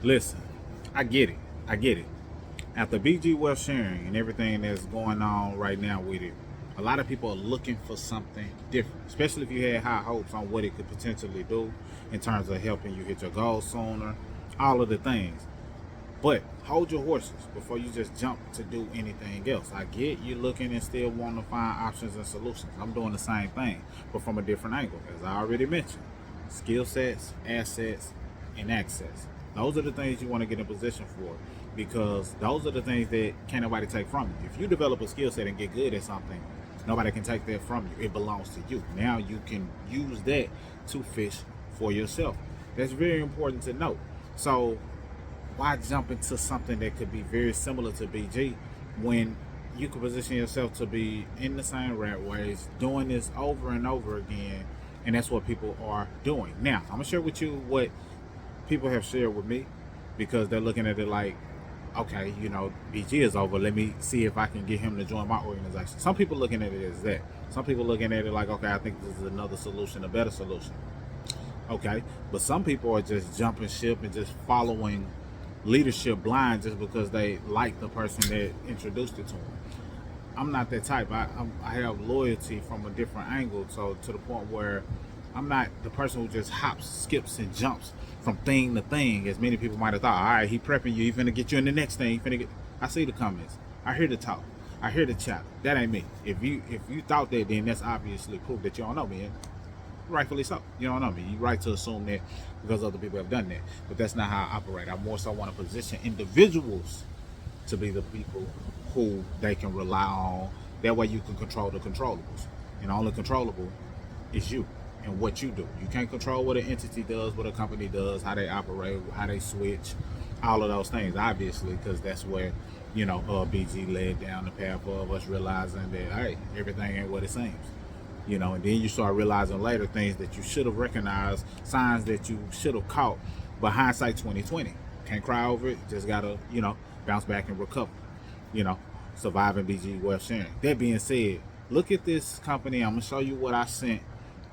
Listen, I get it. I get it. After BG Wealth Sharing and everything that's going on right now with it, a lot of people are looking for something different, especially if you had high hopes on what it could potentially do in terms of helping you hit your goals sooner, all of the things. But hold your horses before you just jump to do anything else. I get you looking and still want to find options and solutions. I'm doing the same thing, but from a different angle. As I already mentioned, skill sets, assets, and access. Those are the things you want to get in position for, because those are the things that can't nobody take from you. If you develop a skill set and get good at something, nobody can take that from you. It belongs to you. Now you can use that to fish for yourself. That's very important to note. So why jump into something that could be very similar to BG when you can position yourself to be in the same rat race, doing this over and over again? And that's what people are doing. Now, I'm gonna share with you what people have shared with me, because they're looking at it like, okay, you know, BG is over. Let me see if I can get him to join my organization. Some people looking at it as that. Some people looking at it like, okay, I think this is another solution, a better solution. Okay, but some people are just jumping ship and just following leadership blind just because they like the person that introduced it to them. I'm not that type. I have loyalty from a different angle, so to the point where I'm not the person who just hops, skips, and jumps from thing to thing, as many people might have thought. All right, he prepping you. He finna get you in the next thing. He finna get. I see the comments. I hear the talk. I hear the chat. That ain't me. If you thought that, then that's obviously proof that you don't know me. Rightfully so. You don't know me. You're right to assume that because other people have done that. But that's not how I operate. I more so want to position individuals to be the people who they can rely on. That way you can control the controllables. And the only controllable is you and what you do. You can't control what an entity does, what a company does, how they operate, how they switch, all of those things, obviously, because that's where, you know, BG led down the path of us realizing that, hey, everything ain't what it seems. You know, and then you start realizing later things that you should have recognized, signs that you should have caught, but hindsight 2020. Can't cry over it, just gotta, you know, bounce back and recover. You know, surviving BG Wealth Sharing. That being said, look at this company. I'm gonna show you what I sent,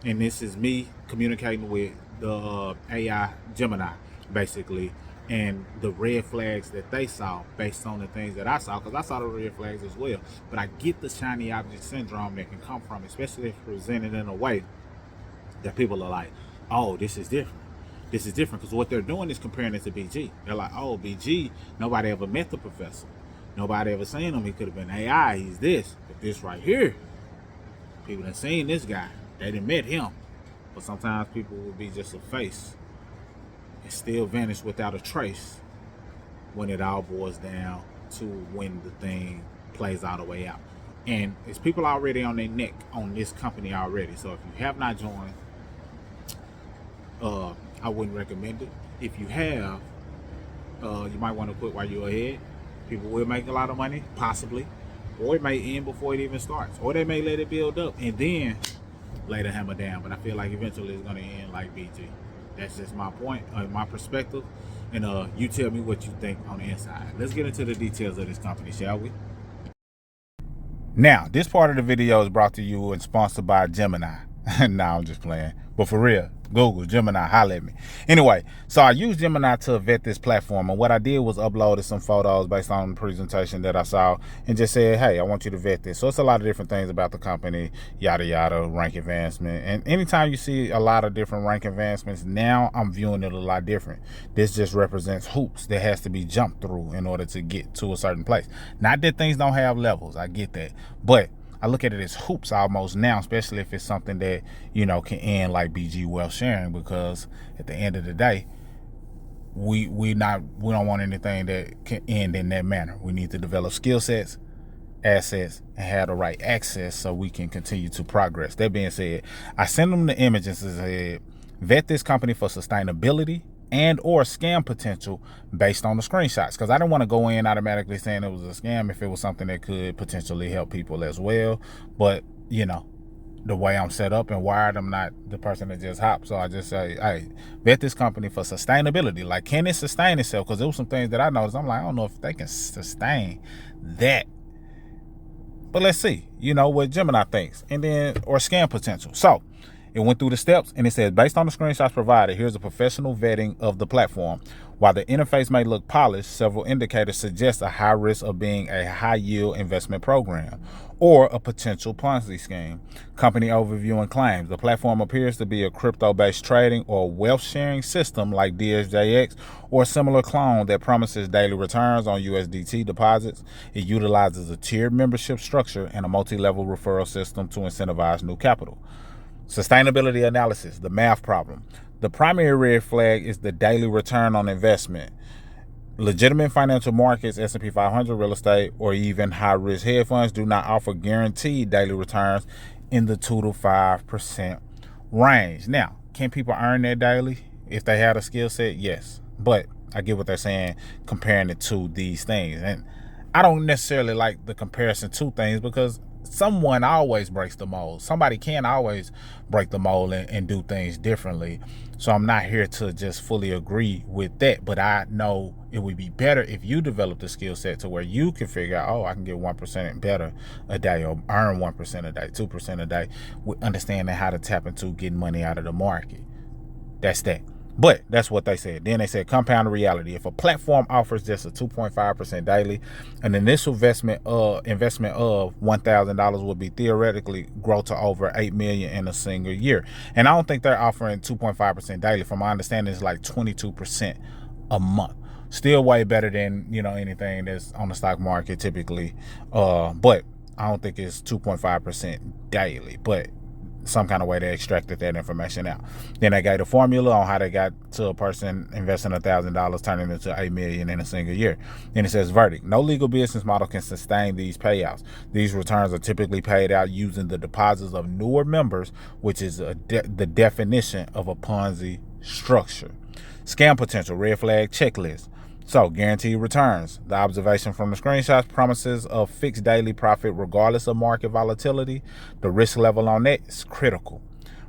and this is me communicating with the AI Gemini, basically, and the red flags that they saw based on the things that I saw, because I saw the red flags as well. But I get the shiny object syndrome that can come from, especially if presented in a way that people are like, oh, this is different. This is different, because what they're doing is comparing it to BG. They're like, oh, BG, nobody ever met the professor. Nobody ever seen him. He could have been AI. He's this. But this right here, people have seen this guy. They didn't met him. But sometimes people will be just a face and still vanish without a trace when it all boils down to when the thing plays all the way out. And it's people already on their neck on this company already. So if you have not joined, I wouldn't recommend it. If you have, you might want to quit while you're ahead. People will make a lot of money, possibly, or it may end before it even starts, or they may let it build up and then lay the hammer down. But I feel like eventually it's going to end like BG. That's just my point, my perspective, and you tell me what you think on the inside. Let's get into the details of this company, shall we? Now, this part of the video is brought to you and sponsored by Gemini. Nah, I'm just playing, but for real, Google Gemini, holla at me. Anyway, so I used Gemini to vet this platform, and what I did was uploaded some photos based on the presentation that I saw and just said, hey, I want you to vet this. So it's a lot of different things about the company, yada yada, rank advancement. And anytime you see a lot of different rank advancements, now I'm viewing it a lot different. This just represents hoops that has to be jumped through in order to get to a certain place. Not that things don't have levels, I get that, but I look at it as hoops almost now, especially if it's something that, you know, can end like BG Wealth Sharing, because at the end of the day, we don't want anything that can end in that manner. We need to develop skill sets, assets, and have the right access so we can continue to progress. That being said, I sent them the images and said, vet this company for sustainability and or scam potential based on the screenshots, because I didn't want to go in automatically saying it was a scam if it was something that could potentially help people as well. But you know, the way I'm set up and wired, I'm not the person that just hops. So I just say, hey, vet this company for sustainability. Like, can it sustain itself? Because there were some things that I noticed. I'm like, I don't know if they can sustain that. But let's see, you know, what Gemini thinks, and then, or scam potential. So it went through the steps, and it says, based on the screenshots provided, here's a professional vetting of the platform. While the interface may look polished, several indicators suggest a high risk of being a high-yield investment program or a potential Ponzi scheme. Company overview and claims. The platform appears to be a crypto-based trading or wealth-sharing system like DSJX or a similar clone that promises daily returns on USDT deposits. It utilizes a tiered membership structure and a multi-level referral system to incentivize new capital. Sustainability analysis, the math problem. The primary red flag is the daily return on investment. Legitimate financial markets, S&P 500, real estate, or even high-risk hedge funds do not offer guaranteed daily returns in the 2 to 5% range. Now, can people earn that daily if they had a skill set? Yes. But I get what they're saying, comparing it to these things. And I don't necessarily like the comparison to things because someone always breaks the mold. Somebody can always break the mold and do things differently. So I'm not here to just fully agree with that, but I know it would be better if you develop the skill set to where you can figure out, oh, I can get 1% better a day or earn 1% a day, 2% a day, with understanding how to tap into getting money out of the market. That's that. But that's what they said. Then they said compound reality. If a platform offers just a 2.5% daily, an initial investment of $1,000 would be theoretically grow to over $8 million in a single year. And I don't think they're offering 2.5% daily. From my understanding, it's like 22% a month. Still way better than, anything that's on the stock market typically. But I don't think it's 2.5% daily. But some kind of way they extracted that information out. Then they gave a formula on how they got to a person investing $1,000 turning into $8 million in a single year. Then it says verdict. No legal business model can sustain these payouts. These returns are typically paid out using the deposits of newer members, which is the definition of a Ponzi structure. Scam potential, red flag checklist. So, guaranteed returns. The observation from the screenshots promises a fixed daily profit regardless of market volatility. The risk level on that is critical.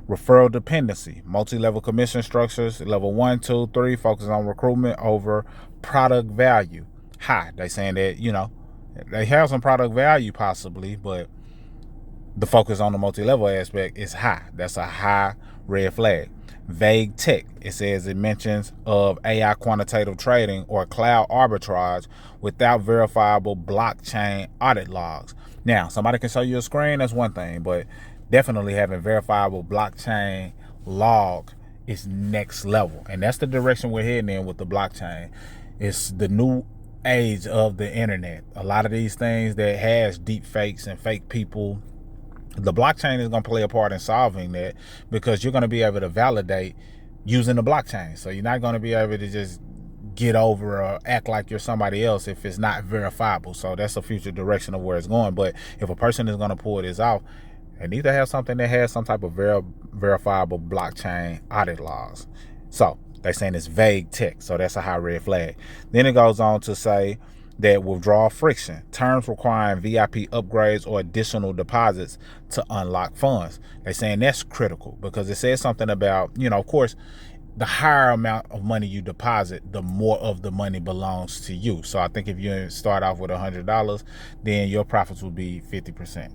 Referral dependency. Multi-level commission structures. Level 1, 2, 3 focus on recruitment over product value. High. They saying that, they have some product value possibly, but the focus on the multi-level aspect is high. That's a high red flag. Vague tech. It says it mentions of AI quantitative trading or cloud arbitrage without verifiable blockchain audit logs. Now, somebody can show you a screen, that's one thing, but definitely having verifiable blockchain log is next level. And that's the direction we're heading in with the blockchain. It's the new age of the internet. A lot of these things that has deep fakes and fake people, the blockchain is going to play a part in solving that because you're going to be able to validate using the blockchain. So you're not going to be able to just get over or act like you're somebody else if it's not verifiable. So that's a future direction of where it's going. But if a person is going to pull this off, they need to have something that has some type of verifiable blockchain audit logs. So they're saying it's vague tech. So that's a high red flag. Then it goes on to say that withdrawal friction, terms requiring VIP upgrades or additional deposits to unlock funds. They're saying that's critical because it says something about, of course, the higher amount of money you deposit, the more of the money belongs to you. So I think if you start off with $100, then your profits will be 50%.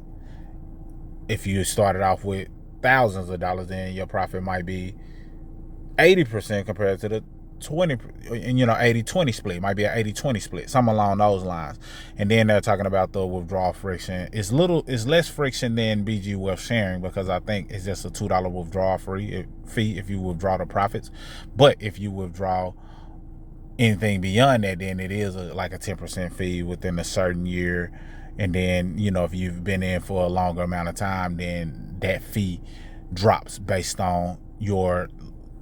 If you started off with thousands of dollars, then your profit might be 80% compared to the 20, 80-20 split. It might be an 80-20 split, something along those lines. And then they're talking about the withdrawal friction. It's less friction than BG Wealth Sharing because I think it's just a $2 withdrawal fee if you withdraw the profits. But if you withdraw anything beyond that, then it is like a 10% fee within a certain year. And then, if you've been in for a longer amount of time, then that fee drops based on your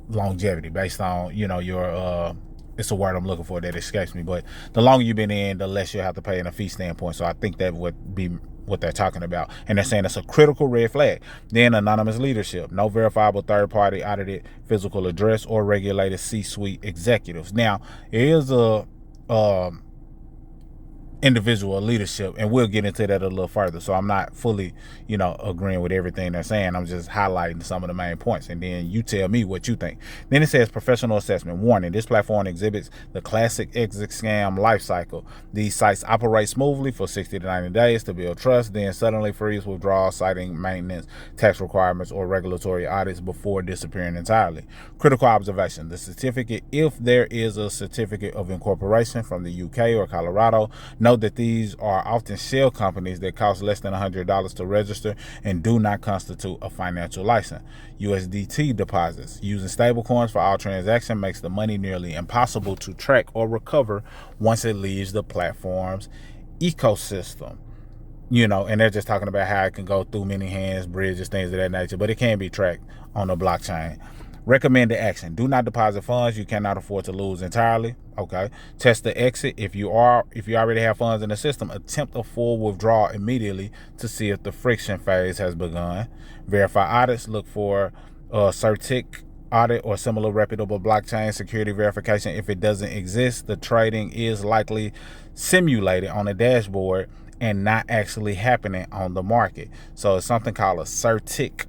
longevity, based on your it's a word I'm looking for that escapes me, but the longer you've been in, the less you'll have to pay in a fee standpoint. So I think that would be what they're talking about, and they're saying it's a critical red flag. Then anonymous leadership, no verifiable third-party audited physical address or regulated C-suite executives. Now it is a individual leadership, and we'll get into that a little further. So I'm not fully, agreeing with everything they're saying. I'm just highlighting some of the main points, and then you tell me what you think. Then it says professional assessment. Warning, this platform exhibits the classic exit scam life cycle. These sites operate smoothly for 60 to 90 days to build trust, then suddenly freeze withdrawals, citing maintenance, tax requirements, or regulatory audits before disappearing entirely. Critical observation. The certificate, if there is a certificate of incorporation from the UK or Colorado, note that these are often shell companies that cost less than $100 to register and do not constitute a financial license. USDT deposits. Using stablecoins for all transactions makes the money nearly impossible to track or recover once it leaves the platform's ecosystem. And they're just talking about how it can go through many hands, bridges, things of that nature, but it can be tracked on the blockchain. Recommended action. Do not deposit funds you cannot afford to lose entirely. Okay. Test the exit. If you already have funds in the system, attempt a full withdrawal immediately to see if the friction phase has begun. Verify audits. Look for CertiK audit or similar reputable blockchain security verification. If it doesn't exist, the trading is likely simulated on a dashboard and not actually happening on the market. So it's something called a CertiK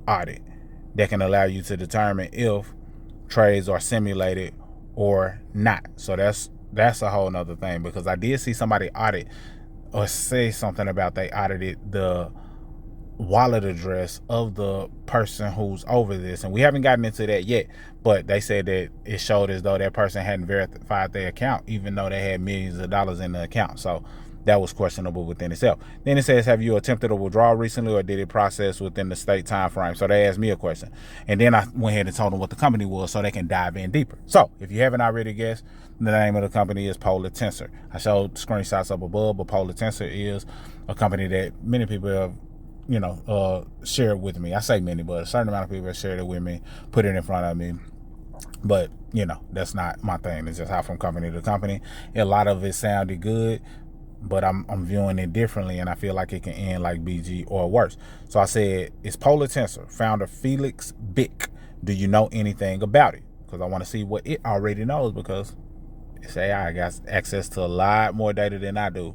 audit that can allow you to determine if trades are simulated or not. So that's a whole nother thing, because I did see somebody audit or say something about they audited the wallet address of the person who's over this, and we haven't gotten into that yet, but they said that it showed as though that person hadn't verified their account, even though they had millions of dollars in the account. So that was questionable within itself. Then it says, have you attempted a withdrawal recently, or did it process within the state time frame? So they asked me a question, and then I went ahead and told them what the company was so they can dive in deeper. So if you haven't already guessed, the name of the company is Polar Tensor. I showed screenshots up above, but Polar Tensor is a company that many people have shared with me. I say many, but a certain amount of people have shared it with me, put it in front of me. But that's not my thing. It's just how from company to company. A lot of it sounded good, but I'm viewing it differently, and I feel like it can end like BG or worse. So I said, it's Polar Tensor, founder Felix Bick. Do you know anything about it? Because I want to see what it already knows, because it's AI. I got access to a lot more data than I do.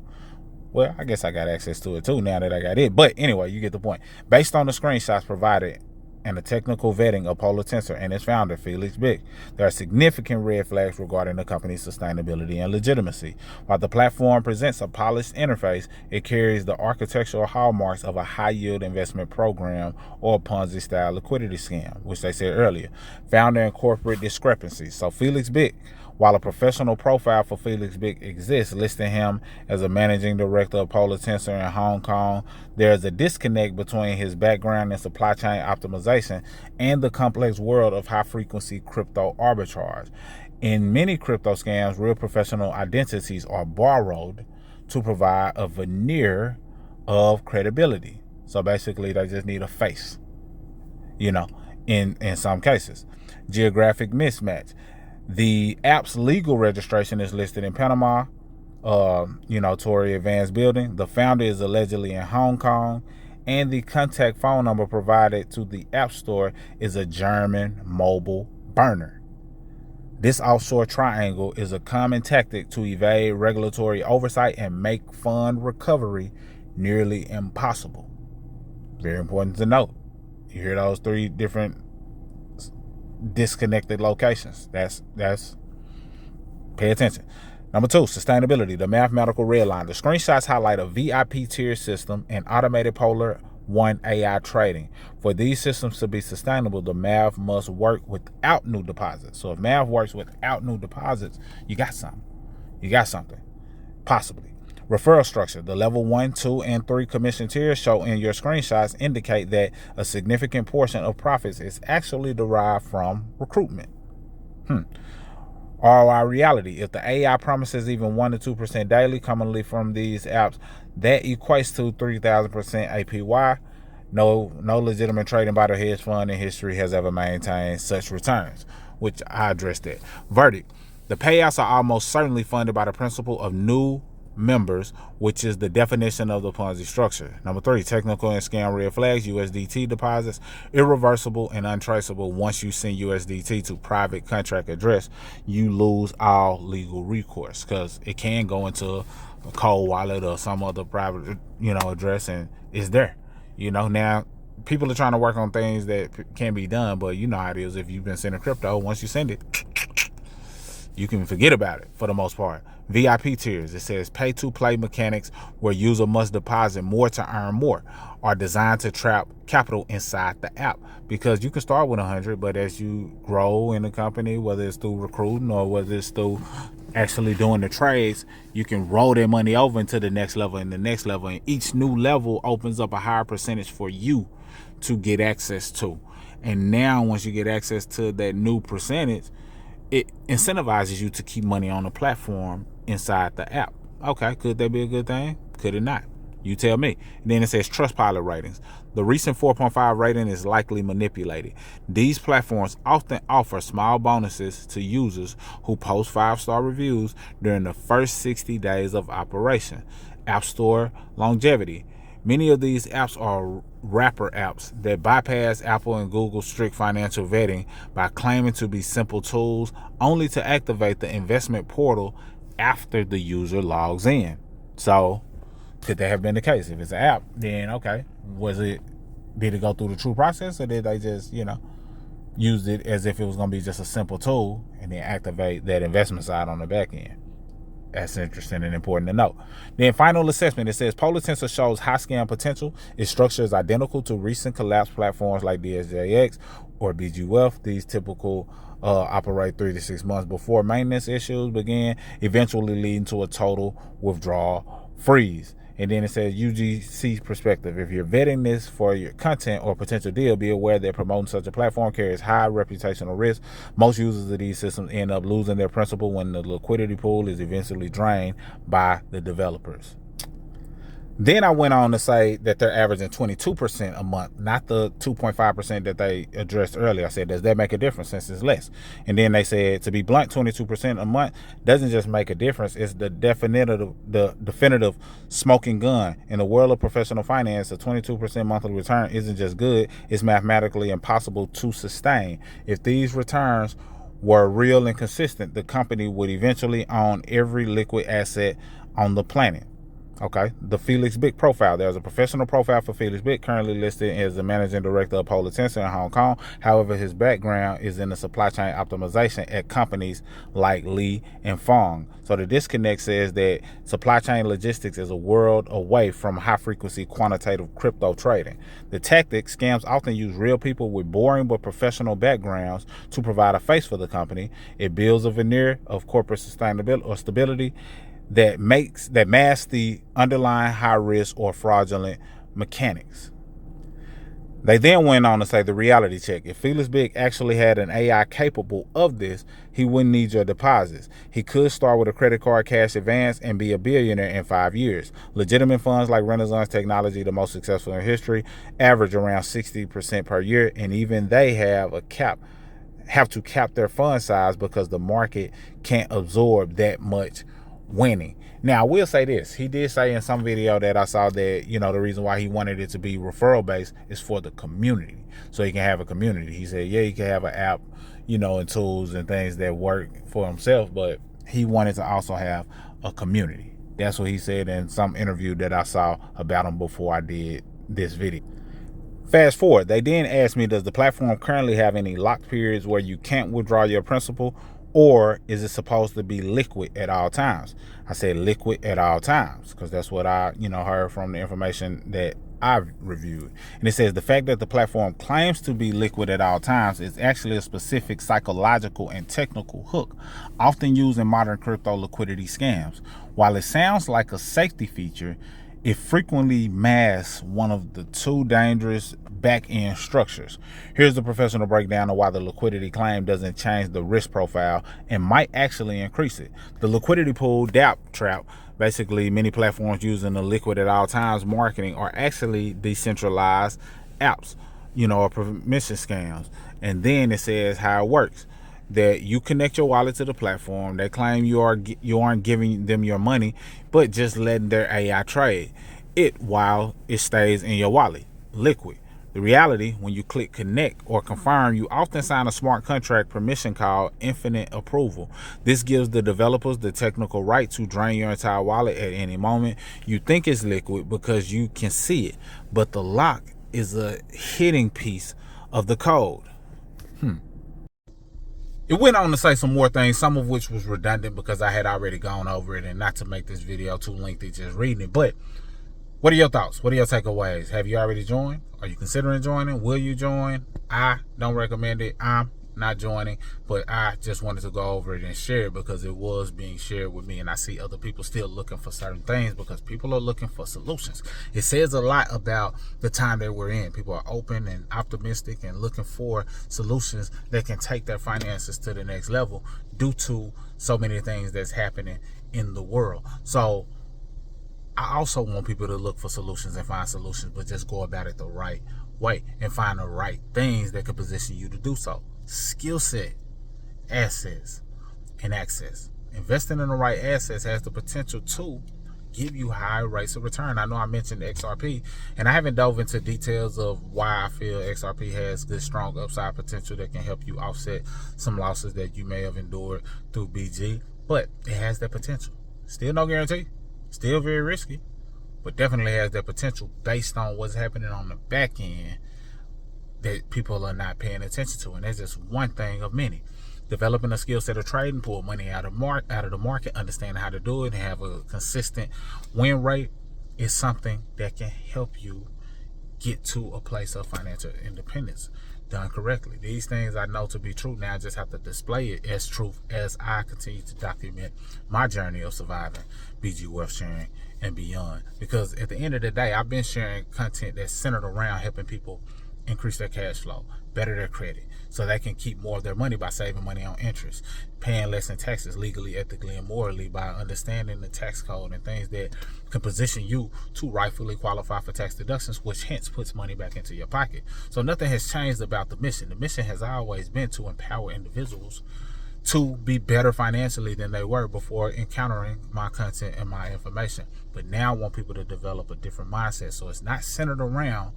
Well, I guess I got access to it too now that I got it. But anyway, you get the point. Based on the screenshots provided and the technical vetting of Polar Tensor and its founder, Felix Bick, there are significant red flags regarding the company's sustainability and legitimacy. While the platform presents a polished interface, it carries the architectural hallmarks of a high-yield investment program or a Ponzi-style liquidity scam, which they said earlier. Founder and corporate discrepancies. So Felix Bick, while a professional profile for Felix Bick exists, listing him as a managing director of Polar Tensor in Hong Kong, there is a disconnect between his background in supply chain optimization and the complex world of high-frequency crypto arbitrage. In many crypto scams, real professional identities are borrowed to provide a veneer of credibility. So basically, they just need a face, in some cases. Geographic mismatch. The app's legal registration is listed in Panama, Torrey Advanced Building. The founder is allegedly in Hong Kong, and the contact phone number provided to the App Store is a German mobile burner. This offshore triangle is a common tactic to evade regulatory oversight and make fund recovery nearly impossible. Very important to note. You hear those three different disconnected locations. That's pay attention. Number 2, sustainability, the mathematical red line. The screenshots highlight a VIP tier system and automated Polar One AI trading. For these systems to be sustainable, the math must work without new deposits. So if math works without new deposits, you got something. You got something. Possibly. Referral structure. The level 1, 2, and 3 commission tiers shown in your screenshots indicate that a significant portion of profits is actually derived from recruitment. ROI reality. If the AI promises even 1 to 2% daily, commonly from these apps, that equates to 3,000% APY. No legitimate trading by the hedge fund in history has ever maintained such returns, which I addressed that. Verdict. The payouts are almost certainly funded by the principle of new members, which is the definition of the Ponzi structure. Number 3, technical and scam red flags. USDT deposits irreversible and untraceable. Once you send USDT to private contract address, you lose all legal recourse, because it can go into a cold wallet or some other private, address, and it's there. Now people are trying to work on things that can be done, but you know how it is. If you've been sending crypto, once you send it, you can forget about it for the most part. VIP tiers, it says pay to play mechanics where user must deposit more to earn more, are designed to trap capital inside the app, because you can start with 100, but as you grow in the company, whether it's through recruiting or whether it's through actually doing the trades, you can roll their money over into the next level and the next level, and each new level opens up a higher percentage for you to get access to. And now once you get access to that new percentage, it incentivizes you to keep money on the platform inside the app. Okay, could that be a good thing? Could it not? You tell me. And then it says Trustpilot ratings. The recent 4.5 rating is likely manipulated. These platforms often offer small bonuses to users who post 5-star reviews during the first 60 days of operation. App Store longevity. Many of these apps are wrapper apps that bypass Apple and Google's strict financial vetting by claiming to be simple tools, only to activate the investment portal after the user logs in. So, could that have been the case? If it's an app, then okay, did it go through the true process, or did they just, use it as if it was going to be just a simple tool and then activate that investment side on the back end? That's interesting and important to note. Then final assessment, it says Polar Tensor shows high scam potential. Its structure is identical to recent collapsed platforms like DSJX or BG Wealth. These typical operate 3 to 6 months before maintenance issues begin, eventually leading to a total withdrawal freeze. And then it says UGC perspective. If you're vetting this for your content or potential deal, be aware that promoting such a platform carries high reputational risk. Most users of these systems end up losing their principal when the liquidity pool is eventually drained by the developers. Then I went on to say that they're averaging 22% a month, not the 2.5% that they addressed earlier. I said, does that make a difference since it's less? And then they said, to be blunt, 22% a month doesn't just make a difference. It's the definitive smoking gun. In the world of professional finance, a 22% monthly return isn't just good, it's mathematically impossible to sustain. If these returns were real and consistent, the company would eventually own every liquid asset on the planet. Okay, the Felix Bick profile. There's a professional profile for Felix Bick, currently listed as the managing director of Polar Tensor in Hong Kong. However, his background is in the supply chain optimization at companies like Li and Fong. So the disconnect says that supply chain logistics is a world away from high-frequency quantitative crypto trading. The tactic, scams often use real people with boring but professional backgrounds to provide a face for the company. It builds a veneer of corporate sustainability or stability that masks the underlying high risk or fraudulent mechanics. They then went on to say the reality check. If Felix Bick actually had an AI capable of this, he wouldn't need your deposits. He could start with a credit card cash advance and be a billionaire in 5 years. Legitimate funds like Renaissance Technology, the most successful in history, average around 60% per year, and even they have to cap their fund size because the market can't absorb that much winning. Now, I will say this. He did say in some video that I saw that, the reason why he wanted it to be referral based is for the community. So he can have a community. He said, yeah, he can have an app, and tools and things that work for himself, but he wanted to also have a community. That's what he said in some interview that I saw about him before I did this video. Fast forward, they then asked me, does the platform currently have any locked periods where you can't withdraw your principal? Or is it supposed to be liquid at all times? I said liquid at all times because that's what I, heard from the information that I've reviewed. And it says the fact that the platform claims to be liquid at all times is actually a specific psychological and technical hook, often used in modern crypto liquidity scams. While it sounds like a safety feature, it frequently masks one of the two dangerous back-end structures. Here's the professional breakdown of why the liquidity claim doesn't change the risk profile and might actually increase it. The liquidity pool DApp trap, basically many platforms using the liquid at all times marketing, are actually decentralized apps, or permission scams. And then it says how it works. that you connect your wallet to the platform. They claim you aren't giving them your money, but just letting their AI trade it while it stays in your wallet, liquid. The reality, when you click connect or confirm, you often sign a smart contract permission called infinite approval. This gives the developers the technical right to drain your entire wallet at any moment. You think it's liquid because you can see it, but the lock is a hidden piece of the code. It went on to say some more things, some of which was redundant because I had already gone over it, and not to make this video too lengthy just reading it. But what are your thoughts? What are your takeaways? Have you already joined? Are you considering joining? Will you join? I don't recommend it. I'm not joining, but I just wanted to go over it and share it because it was being shared with me, and I see other people still looking for certain things because people are looking for solutions. It says a lot about the time that we're in. People are open and optimistic and looking for solutions that can take their finances to the next level due to so many things that's happening in the world. So I also want people to look for solutions and find solutions, but just go about it the right way and find the right things that could position you to do so. Skill set, assets, and access. Investing in the right assets has the potential to give you high rates of return. I know I mentioned XRP, and I haven't dove into details of why I feel XRP has good, strong upside potential that can help you offset some losses that you may have endured through BG, but it has that potential. Still no guarantee. Still very risky, but definitely has that potential based on what's happening on the back end that people are not paying attention to. And that's just one thing of many. Developing a skill set of trading, pull money out of the market, understanding how to do it, and have a consistent win rate is something that can help you get to a place of financial independence done correctly. These things I know to be true. Now I just have to display it as truth as I continue to document my journey of surviving BG wealth sharing and beyond. Because at the end of the day, I've been sharing content that's centered around helping people increase their cash flow, better their credit, so they can keep more of their money by saving money on interest, paying less in taxes legally, ethically, and morally by understanding the tax code and things that can position you to rightfully qualify for tax deductions, which hence puts money back into your pocket. So nothing has changed about the mission. The mission has always been to empower individuals to be better financially than they were before encountering my content and my information. But now I want people to develop a different mindset. So it's not centered around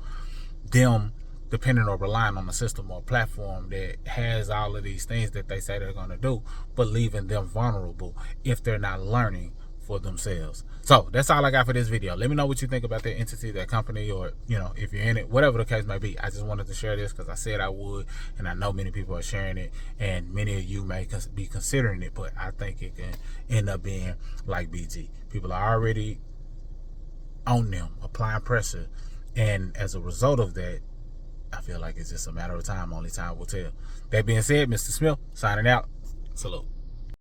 them depending or relying on a system or a platform that has all of these things that they say they're going to do, but leaving them vulnerable if they're not learning for themselves. So that's all I got for this video. Let me know what you think about that entity, that company, or if you're in it, whatever the case may be. I just wanted to share this because I said I would, and I know many people are sharing it, and many of you may be considering it, but I think it can end up being like BG. People are already on them, applying pressure, and as a result of that, I feel like it's just a matter of time. Only time will tell. That being said, Mr. Smith, signing out. Salute.